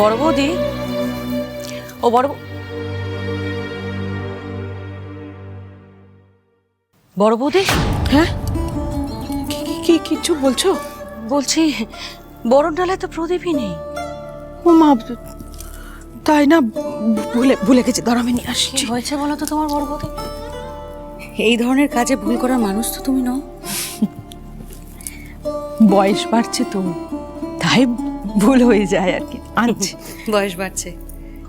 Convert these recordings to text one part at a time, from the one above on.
বড় বৌদি, ও বড় বৌদি। হ্যাঁ, কি কিছু বলছো? বলছি বরণ ডালায় তো প্রদীপই নেই। ও মা, তাই না, ভুলে গেছি। দাঁড়া, আমি নিয়ে আসছি। কি হয়েছে বলো তো তোমার বড় বৌদি? এই ধরনের কাজে ভুল করার মানুষ তো তুমি নও। বয়স বাড়ছে তো, তাই ভুল হয়ে যায় আর কি। আনছি। বয়স বাড়ছে,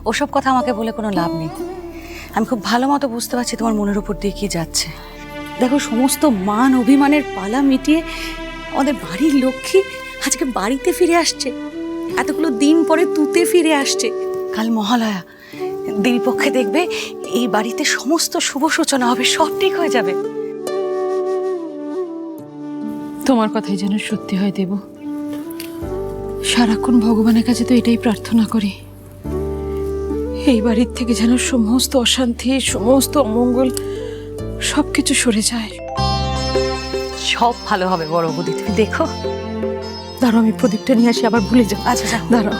ওসব কথা আমাকে বলে কোনো লাভ নেই। আমি খুব ভালো মতো বুঝতে পারছি তোমার মনের উপর দিয়ে কি যাচ্ছে। দেখো, সমস্ত মান অভিমানের পালা মিটিয়ে আমাদের বাড়ির লক্ষ্মী আজকে বাড়িতে ফিরে আসছে। এতগুলো দিন পরে তুতে ফিরে আসছে। কাল মহালয়া, দেবী পক্ষে দেখবে এই বাড়িতে সমস্ত শুভ সূচনা হবে, সব ঠিক হয়ে যাবে। তোমার কথাই যেন সত্যি হয় দেব। সারাক্ষণ ভগবানের কাছে তো এটাই প্রার্থনা করি, এই বাড়ির থেকে যেন সমস্ত অশান্তি, সমস্ত অমঙ্গল সবকিছু সরে যায়। সব ভালো হবে বড় বৌদি, তুমি দেখো। দাঁড়াও, আমি প্রদীপটা নিয়ে আসি, আবার ভুলে যাও। আচ্ছা যা। দাঁড়াও।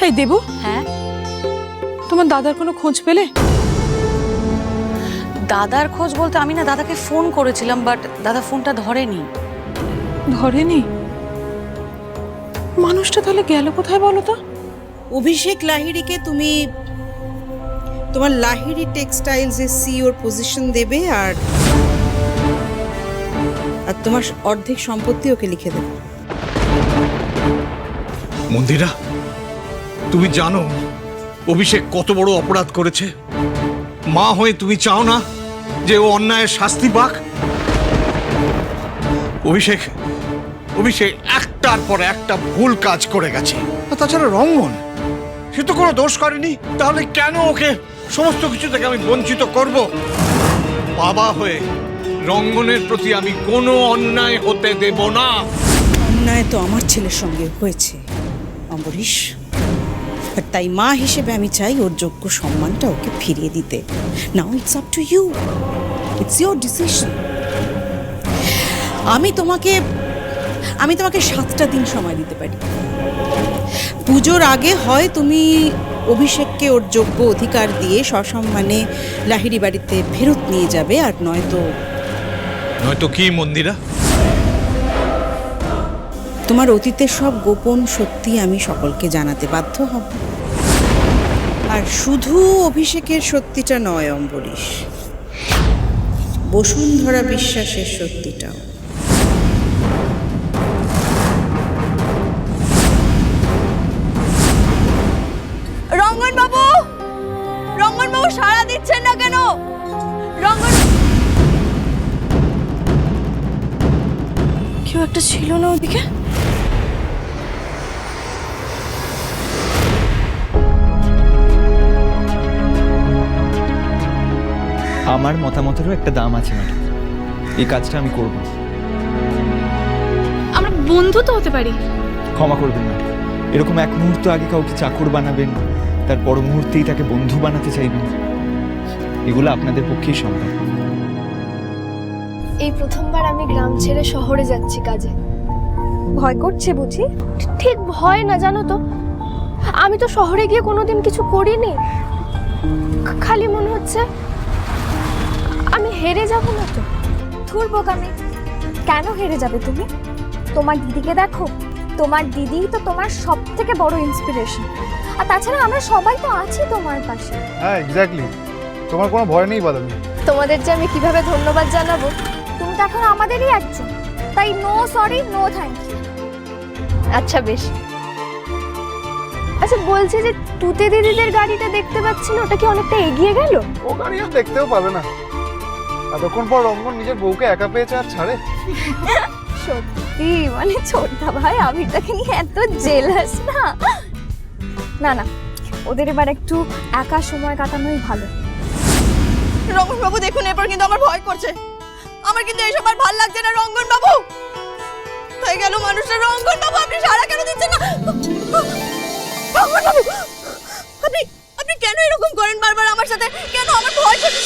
এই দেবু, হ্যাঁ, তোমার দাদার কোনো খোঁজ পেলে? দাদার খোঁজ বলতে আমি না দাদাকে ফোন করেছিলাম, বাট দাদা ফোনটা ধরেনি। ধরেনি? মানুষটা তাহলে গেল কোথায় বলো তো? অভিষেক লাহিড়িকে তুমি তোমার লাহিড়ি টেক্সটাইলস এর সিইওর পজিশন দেবে, আর তোমার অর্ধেক সম্পত্তি ওকে লিখে দেবে। মন্দিরা, তুমি জানো অভিষেক কত বড় অপরাধ করেছে? মা হয়ে তুমি চাও না যে ও অন্যায়ের শাস্তি পাক? অভিষেক একটার পর একটা ভুল কাজ করে গেছে। আর তাছাড়া রঙ্গন, সে তো কোনো দোষ করেনি, তাহলে কেন ওকে সমস্ত কিছু থেকে আমি বঞ্চিত করব? বাবা হয়ে রঙ্গনের প্রতি আমি কোনো অন্যায় হতে দেব না। অন্যায় তো আমার ছেলের সঙ্গে হয়েছে অম্বরীশ, আর তাই মা হিসেবে আমি চাই ওর যোগ্য সম্মানটা ওকে ফিরিয়ে দিতে। Now it's up to you, it's your decision. আমি তোমাকে 7টা দিন সময় দিতে পারি। পুজোর আগে হয় তুমি অভিষেককে ওর যোগ্য অধিকার দিয়ে সসম্মানে লাহিড়ি বাড়িতে ফেরত নিয়ে যাবে, আর নয়তো কি মন্দিরা? তোমার অতীতের সব গোপন সত্যি আমি সকলকে জানাতে বাধ্য হব। আর শুধু অভিষেকের সত্যিটা নয় অম্বরীশ, বসুন্ধরা বিশ্বাসের সত্যিটাও। রঙ্গন বাবু সাড়া দিচ্ছেন না কেন? কেউ একটা ছিল না ওদিকে? আমার মতামতেরও একটা দাম আছে ম্যাডাম, এই কাজটা আমি করব। আমরা বন্ধু তো হতে পারি। ক্ষমা করবেন ম্যাডাম, এরকম এক মুহূর্ত আগে কাউকে চাকর বানাবেন, তার পর মুহূর্তেই তাকে বন্ধু বানাতে চাইবেন, এগুলো আপনাদের পক্ষেই সম্ভব। এই প্রথমবার আমি গ্রাম ছেড়ে শহরে যাচ্ছি কাজে। ভয় করছে বুঝি? ঠিক ভয় না, জানো তো, আমি তো শহরে গিয়ে কোনোদিন কিছু করিনি। খালি মনে হচ্ছে আমি হেরে যাব না তো। ধুর বোকামি, কেন হেরে যাবে তুমি? তোমার দিদিকে দেখো, তোমার দিদিই তো তোমার সব থেকে বড় ইন্সপিরেশন। আর তাছাড়া আমরা সবাই তো আছি তোমার পাশে। হ্যাঁ, এক্স্যাক্টলি, তোমার কোনো ভয় নেই বাদামি। তোমাদের যে আমি কিভাবে ধন্যবাদ জানাবো, তুমি তো এখন আমাদেরই একজন, তাই no sorry, no thank you. আচ্ছা বেশ। আচ্ছা বলছি যে তুতে দিদিদের গাড়িটা দেখতে পাচ্ছি না, ওটা কি অনেকটা এগিয়ে গেল? ও গাড়ি আর দেখতেও পাবে না, এতক্ষণ পর রঙ্গন নিজের বউকে একা পেয়েছে আর ছাড়ে। সত্যি মানে ছোটদা ভাই আবিরটাকে নিয়ে এত জেলাস না। না না, ওদের এবার একটু একা সময় কাটানোই ভালো। রঙ্গন বাবু দেখুন, এরপর কিন্তু আমার ভয় করছে। আমার কিন্তু এইসব আর ভালো লাগছে না। রঙ্গন বাবু হয়ে গেল মানুষটা। রঙ্গন বাবু, আপনি সাড়া কেন দিচ্ছেন না? রঙ্গন বাবু, আপনি কেন এরকম করেন বারবার আমার সাথে? কেন? আমার ভয় করছে।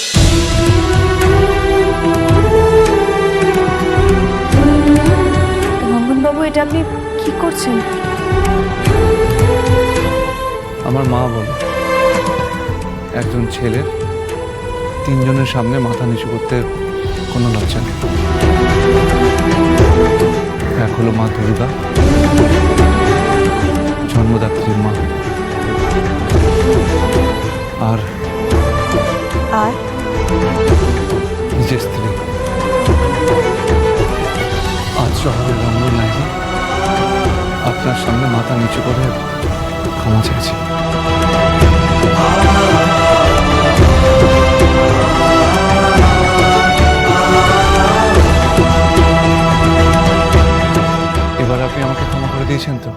রঙ্গন বাবু, এটা আপনি কি করছেন? আমার মা বলে একজন ছেলের তিনজনের সামনে মাথা নিচু করতে কোনো লজ্জা নেই। এক হলো মা দুর্গা, জন্মদাত্রীর মা, আর নিজের স্ত্রী। আজ শহরের রঙ্গন লাইনে আপনার সামনে মাথা নিচু করে ক্ষমা চাইছি। এবার আপনি আমাকে ক্ষমা করে দিয়েছেন তো?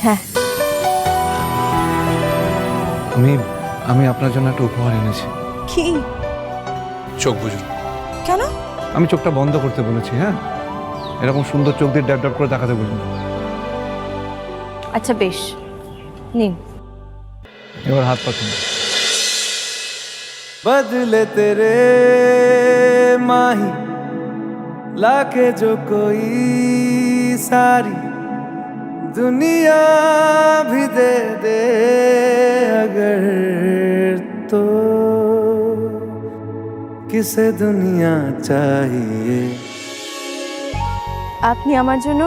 হ্যাঁ। আমি আপনার জন্য একটা উপহার এনেছি। কি? চোখ বুঝুন। কেন? আমি চোখটা বন্ধ করতে বলেছি। হ্যাঁ, এরকম সুন্দর চোখ দিয়ে ড্যাব ড্যাব করে তাকাতে বলুন। আচ্ছা বেশ, নিন। এবার হাত পাতুন। बदले तेरे माही लाके जो कोई सारी दुनिया भी दे दे अगर तो किसे दुनिया चाहिए। আপনি আমার জন্য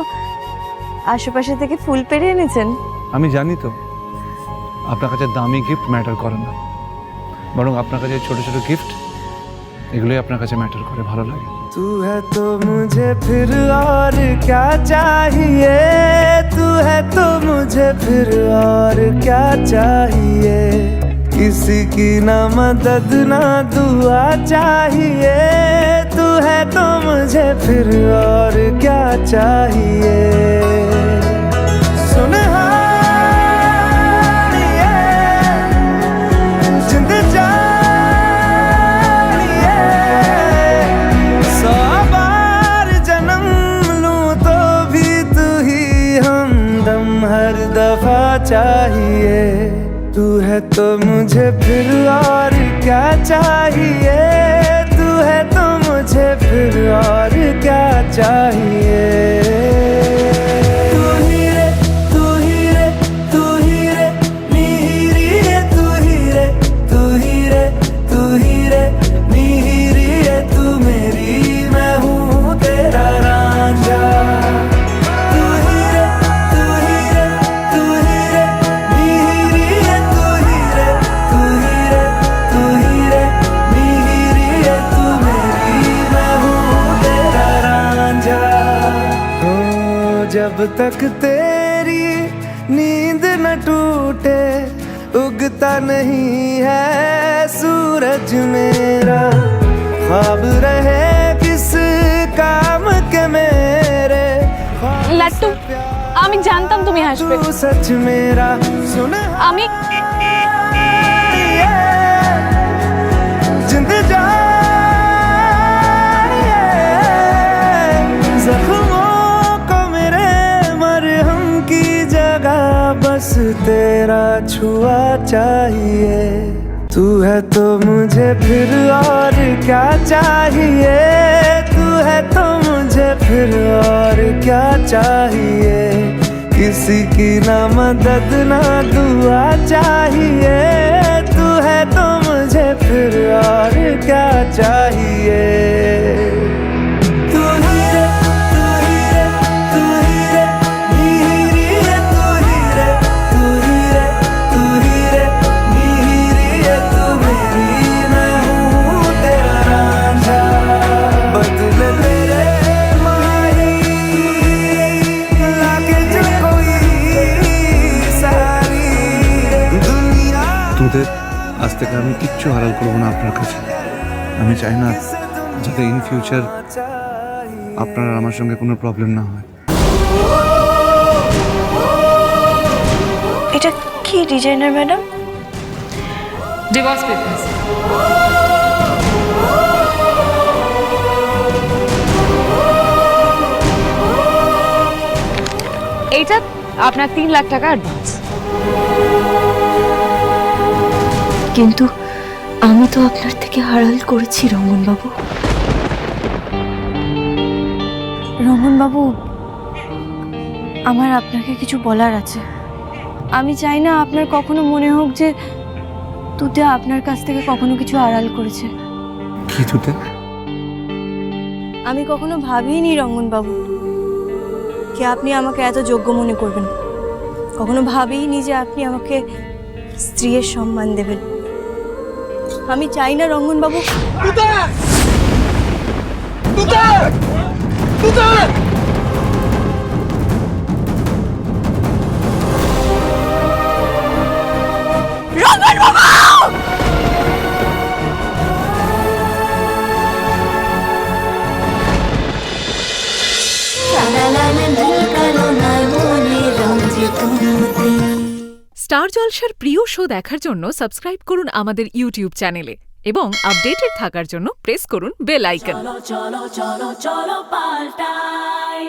আশেপাশে থেকে ফুল পেড়ে এনেছেন? আমি জানি তো আপনার কাছে দামি গিফট ম্যাটার করে না, বরং আপনার কাছে ছোট ছোট গিফট এগুলোই আপনার কাছে ম্যাটার করে, ভালো লাগে। तू है तो मुझे फिर और क्या चाहिए, तू है तो मुझे फिर और क्या चाहिए। किसी की ना मदद ना दुआ चाहिए, तू है तो मुझे फिर और क्या चाहिए। सुनहारिए जिंद जानिए, 100 बार जन्म लूं तो भी तू ही हमदम हर दफा चाहिए। तू है तो मुझे फिर और क्या चाहिए, तू है तो मुझे फिर और क्या चाहिए। तू ही रे तू ही रे तू ही रे नीरी रे, तू ही रे तू ही रे तू ही रे नीरी रे, तू मेरी मैं हूँ तेरा रांझा। तू ही रे तू ही रे तू ही रे नीरी रे, तू ही रे तू ही रे तू ही रे नीरी रे, तू मेरी मैं हूँ तेरा रांझा। हो जब तक तेरी नींद न टूटे उगता नहीं है सूरज मेरा। ख्वाब रहे किस काम के मेरे, লাট্টু, আমি জানতাম তুমি হাসবে। तू सच मेरा सुन আমি जिंद जानिए, जख्मों को मेरे मरहम की जगह बस तेरा छुआ चाहिए। तू है तो मुझे फिर और क्या चाहिए, तू है तो मुझे फिर और क्या चाहिए। किसी की ना मदद ना दुआ चाहिए, तू है तो मुझे फिर और क्या चाहिए। तू ही रे तू ही रे तू ही रे नीरी रे, तू ही रे तू ही रे तू ही रे नीरी रे, तू मेरी मैं हूँ तेरा रांझा। बदले तेरे माही लाके जो कोई सारी दुनिया। তোদের আজ থেকে আমি কিচ্ছু হারাল করবো না আপনার কাছে। আমি চাই না যাতে ইন ফিউচার আপনার আর আমার সঙ্গে কোনো প্রবলেম না হয়। এটা কি ডিজাইনার ম্যাডাম? Divorce papers. এইটা আপনার 3 লাখ টাকা অ্যাডভান্স। কিন্তু আমি তো আপনার থেকে আড়াল করেছি রঙ্গনবাবু। রঙ্গনবাবু, আমার আপনাকে কিছু বলার আছে। আমি চাই না আপনার কখনো মনে হোক যে তুতে আপনার কাছ থেকে কখনো কিছু আড়াল করেছে। কি তুতে? আমি কখনো ভাবিনি রঙ্গনবাবু যে আপনি আমাকে এত যোগ্য মনে করবেন। কখনো ভাবিনি যে আপনি আমাকে স্ত্রীর সম্মান দেবেন। আমি চাই না রঙ্গনবাবু। স্টার জলসার প্রিয় শো দেখার জন্য সাবস্ক্রাইব করুন আমাদের ইউটিউব চ্যানেলে এবং আপডেটেড থাকার জন্য প্রেস করুন বেল আইকন। চলো চলো চলো চলো পাল্টাই।